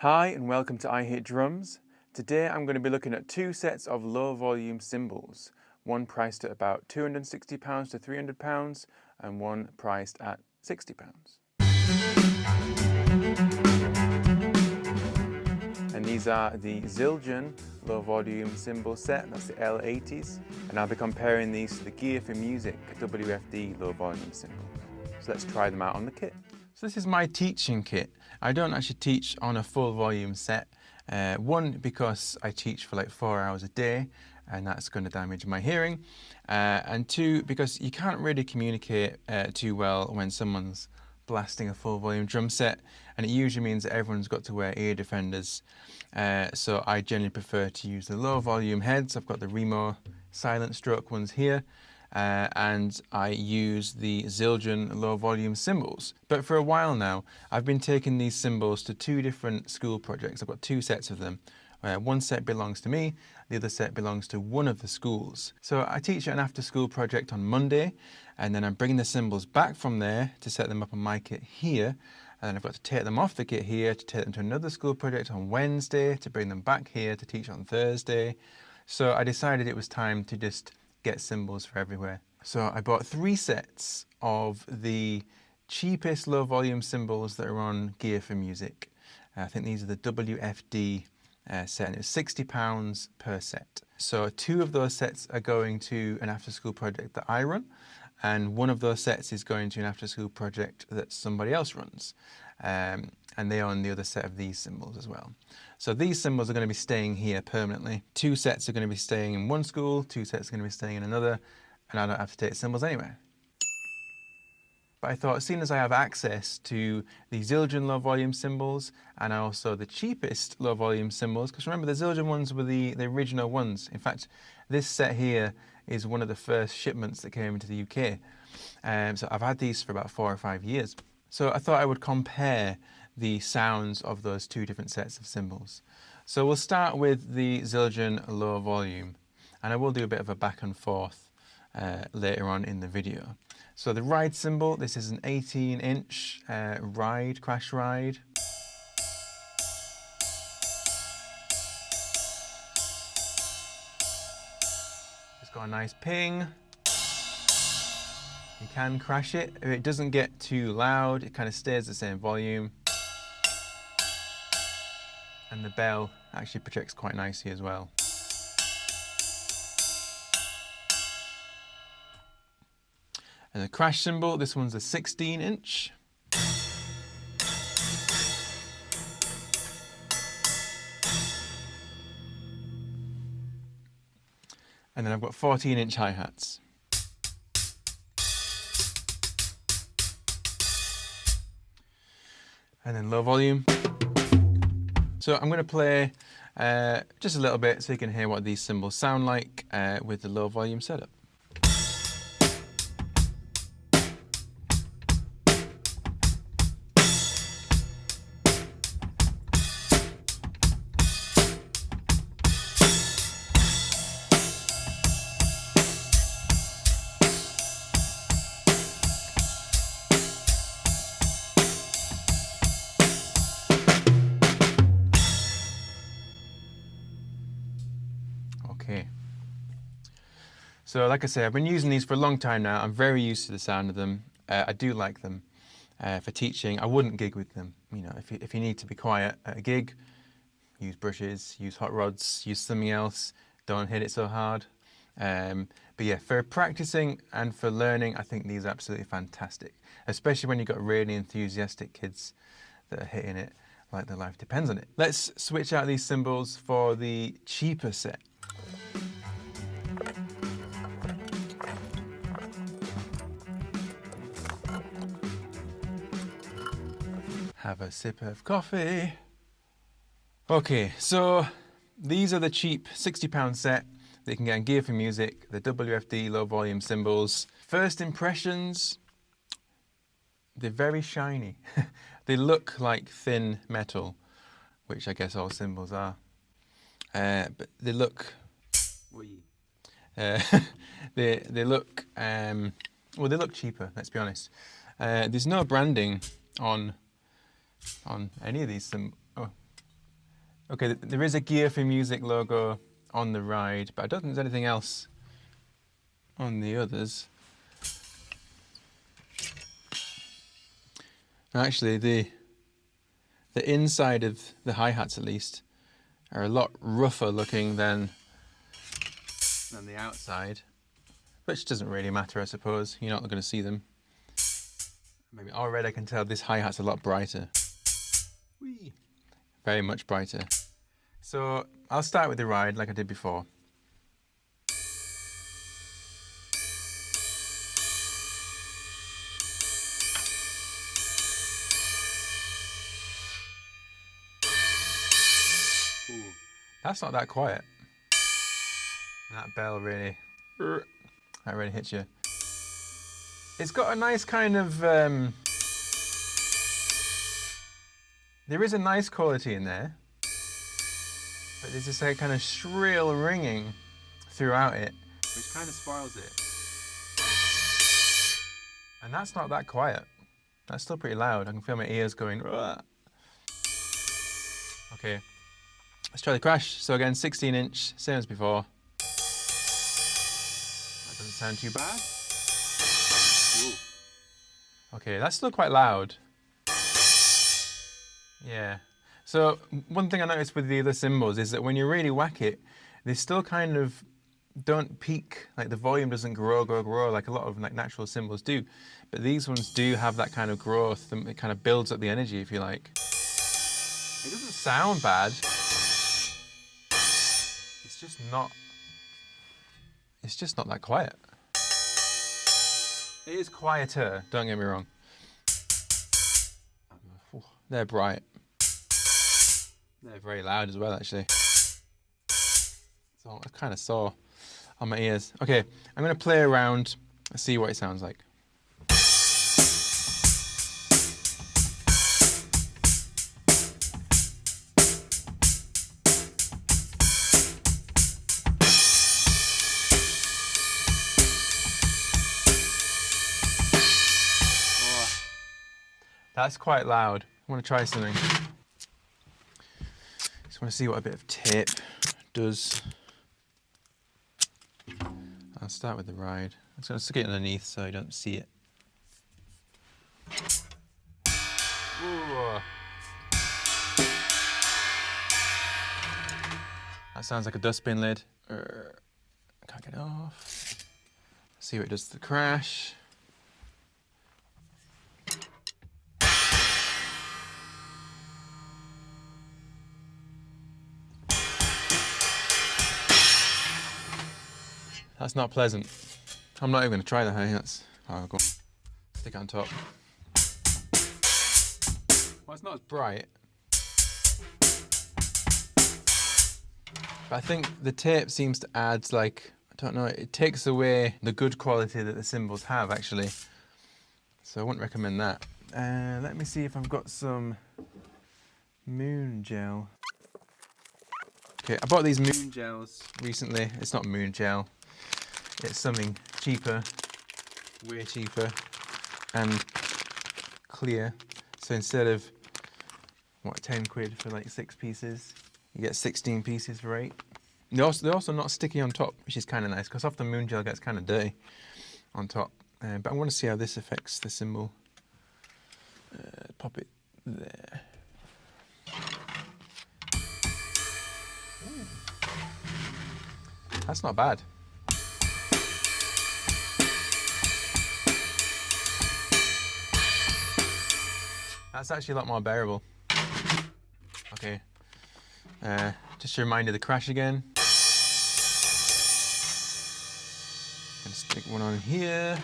Hi and welcome to I Hate Drums. Today I'm going to be looking at two sets of low volume cymbals, one priced at about £260 to £300 and one priced at £60. And these are the Zildjian Low Volume cymbal set, that's the L80s, and I'll be comparing these to the Gear for Music WFD Low Volume cymbals. So let's try them out on the kit. So this is my teaching kit. I don't actually teach on a full volume set. One, because I teach for like 4 hours a day and that's going to damage my hearing. And two, because you can't really communicate too well when someone's blasting a full volume drum set, and it usually means that everyone's got to wear ear defenders. So I generally prefer to use the low volume heads. I've got the Remo silent stroke ones here. And I use the Zildjian low volume cymbals. But for a while now, I've been taking these cymbals to two different school projects. I've got two sets of them. One set belongs to me, the other set belongs to one of the schools. So I teach an after school project on Monday, and then I'm bringing the cymbals back from there to set them up on my kit here. And then I've got to take them off the kit here to take them to another school project on Wednesday, to bring them back here to teach on Thursday. So I decided it was time to just get cymbals for everywhere. So I bought 3 sets of the cheapest low volume cymbals that are on Gear for Music. I think these are the WFD set, and it was £60 per set. So 2 of those sets are going to an after school project that I run, and 1 of those sets is going to an after school project that somebody else runs. And they own the other set of these cymbals as well. So these cymbals are going to be staying here permanently. 2 sets are going to be staying in one school, 2 sets are going to be staying in another, and I don't have to take cymbals anywhere. But I thought, as soon as I have access to the Zildjian low volume cymbals and also the cheapest low volume cymbals, because remember the Zildjian ones were the original ones. In fact, this set here is one of the first shipments that came into the UK. So I've had these for about 4 or 5 years. So I thought I would compare the sounds of those 2 different sets of cymbals. So we'll start with the Zildjian low volume, and I will do a bit of a back and forth later on in the video. So the ride cymbal, this is an 18-inch ride, crash ride. It's got a nice ping. You can crash it. If it doesn't get too loud, it kind of stays the same volume. And the bell actually projects quite nicely as well. And the crash cymbal, this one's a 16-inch. And then I've got 14-inch hi-hats. And then low volume. So I'm going to play just a little bit so you can hear what these cymbals sound like with the low volume setup. Okay. So like I say, I've been using these for a long time now. I'm very used to the sound of them. I do like them. For teaching, I wouldn't gig with them. You know, if you need to be quiet at a gig, use brushes, use hot rods, use something else. Don't hit it so hard. But yeah, for practicing and for learning, I think these are absolutely fantastic. Especially when you've got really enthusiastic kids that are hitting it like their life depends on it. Let's switch out these cymbals for the cheaper set. Have a sip of coffee. Okay, so these are the cheap £60 set that you can get on Gear for Music, the WFD low volume cymbals. First impressions, they're very shiny. They look like thin metal, which I guess all cymbals are. But they look, they look, well, they look cheaper, let's be honest. There's no branding on any of these. Oh, Okay, there is a Gear for Music logo on the ride, but I don't think there's anything else on the others. Actually, the inside of the hi-hats, at least, are a lot rougher looking than the outside, which doesn't really matter, I suppose. You're not going to see them. Maybe already I can tell this hi-hat's a lot brighter. Whee! Very much brighter. So I'll start with the ride like I did before. Ooh, that's not that quiet. That bell really, that really hits you. It's got a nice kind of, there is a nice quality in there, but there's this kind of shrill ringing throughout it, which kind of spoils it. And that's not that quiet. That's still pretty loud. I can feel my ears going, "Rah." Okay, let's try the crash. So again, 16-inch, same as before. That doesn't sound too bad. Ooh. Okay, that's still quite loud. Yeah. So one thing I noticed with the other cymbals is that when you really whack it, they still kind of don't peak, like the volume doesn't grow like a lot of like natural cymbals do. But these ones do have that kind of growth, and it kind of builds up the energy, if you like. It doesn't sound bad. It's just not that quiet. It is quieter, don't get me wrong. They're bright. They're very loud as well, actually. So I kind of sore on my ears. Okay, I'm going to play around and see what it sounds like. That's quite loud. I want to try something. Just want to see what a bit of tape does. I'll start with the ride. I'm just going to stick it underneath so you don't see it. Ooh. That sounds like a dustbin lid. I can't get it off. See what it does to the crash. That's not pleasant. I'm not even going to try the hi-hats. I'll go stick it on top. Well, it's not as bright. But I think the tape seems to add, like, I don't know, it takes away the good quality that the cymbals have, actually. So I wouldn't recommend that. Let me see if I've got some moon gel. Okay, I bought these moon gels recently. It's not moon gel. It's something cheaper, way cheaper, and clear. So instead of, what, 10 quid for like 6 pieces, you get 16 pieces for 8. They're also not sticky on top, which is kind of nice, because often moon gel gets kind of dirty on top. But I want to see how this affects the cymbal. Pop it there. Ooh. That's not bad. That's actually a lot more bearable. Okay, just a reminder of the crash again. Gonna stick one on here.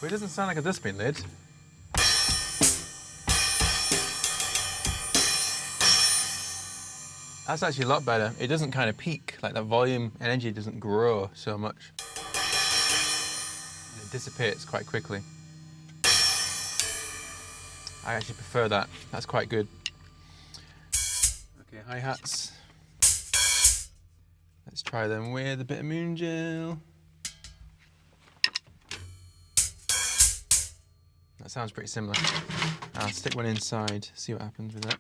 Well, it doesn't sound like a dustbin lid. That's actually a lot better. It doesn't kind of peak, like that volume energy doesn't grow so much. It dissipates quite quickly. I actually prefer that. That's quite good. Okay, hi-hats. Let's try them with a bit of moon gel. That sounds pretty similar. I'll stick one inside, see what happens with that.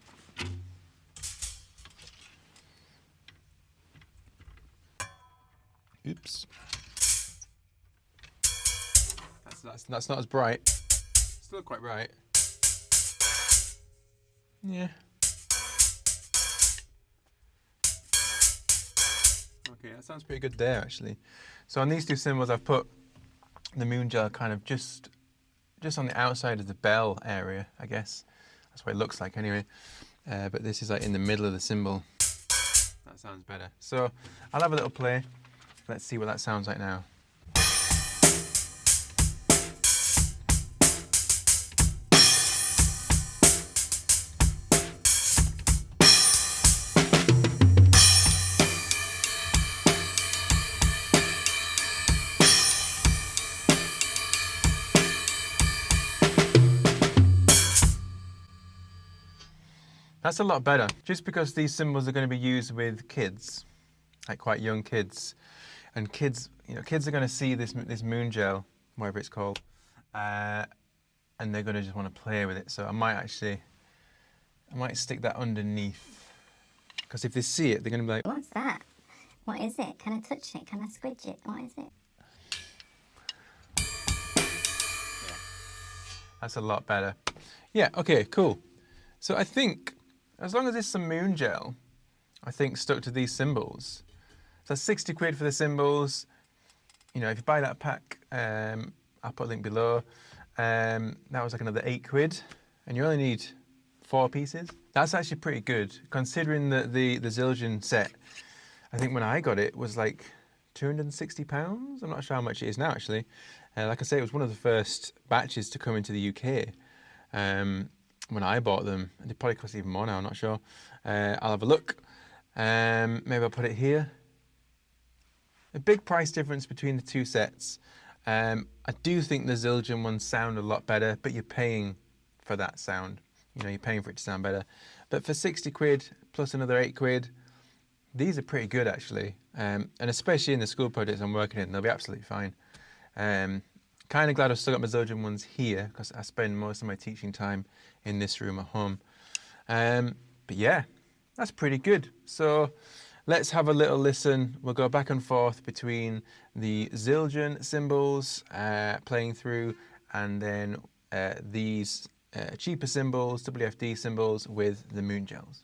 Oops. That's not as bright. Still quite bright. Yeah. Okay, that sounds pretty good there actually. So on these two cymbals I've put the moon gel kind of just on the outside of the bell area, I guess. That's what it looks like anyway. But this is like in the middle of the cymbal. That sounds better. So I'll have a little play. Let's see what that sounds like now. That's a lot better, just because these cymbals are going to be used with kids, like quite young kids, and kids, you know, kids are going to see this moon gel, whatever it's called, and they're going to just want to play with it. So I might stick that underneath, because if they see it, they're going to be like, "What's that? What is it? Can I touch it? Can I squidge it? What is it?" Yeah, that's a lot better. Yeah. Okay. Cool. So I think, as long as there's some moon gel, I think, stuck to these cymbals. So 60 quid for the cymbals. You know, if you buy that pack, I'll put a link below. That was like another 8 quid, and you only need 4 pieces. That's actually pretty good, considering that the Zildjian set, I think when I got it, was like £260. I'm not sure how much it is now, actually. Like I say, it was one of the first batches to come into the UK. When I bought them, and they probably cost even more now, I'm not sure. I'll have a look. Maybe I'll put it here. A big price difference between the two sets. I do think the Zildjian ones sound a lot better, but you're paying for that sound. You know, you're paying for it to sound better. But for 60 quid plus another 8 quid, these are pretty good actually. And especially in the school projects I'm working in, they'll be absolutely fine. Kind of glad I've still got my Zildjian ones here, because I spend most of my teaching time in this room at home. But yeah, that's pretty good. So let's have a little listen. We'll go back and forth between the Zildjian cymbals playing through, and then these cheaper cymbals, WFD cymbals with the moon gels.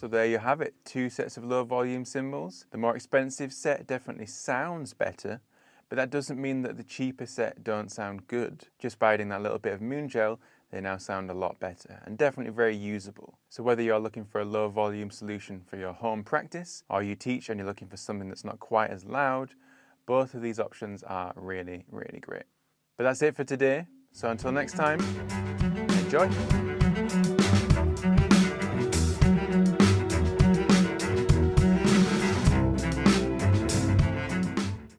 So there you have it, 2 sets of low volume cymbals. The more expensive set definitely sounds better, but that doesn't mean that the cheaper set don't sound good. Just by adding that little bit of moon gel, they now sound a lot better and definitely very usable. So whether you're looking for a low volume solution for your home practice, or you teach and you're looking for something that's not quite as loud, both of these options are really, really great. But that's it for today. So until next time, enjoy.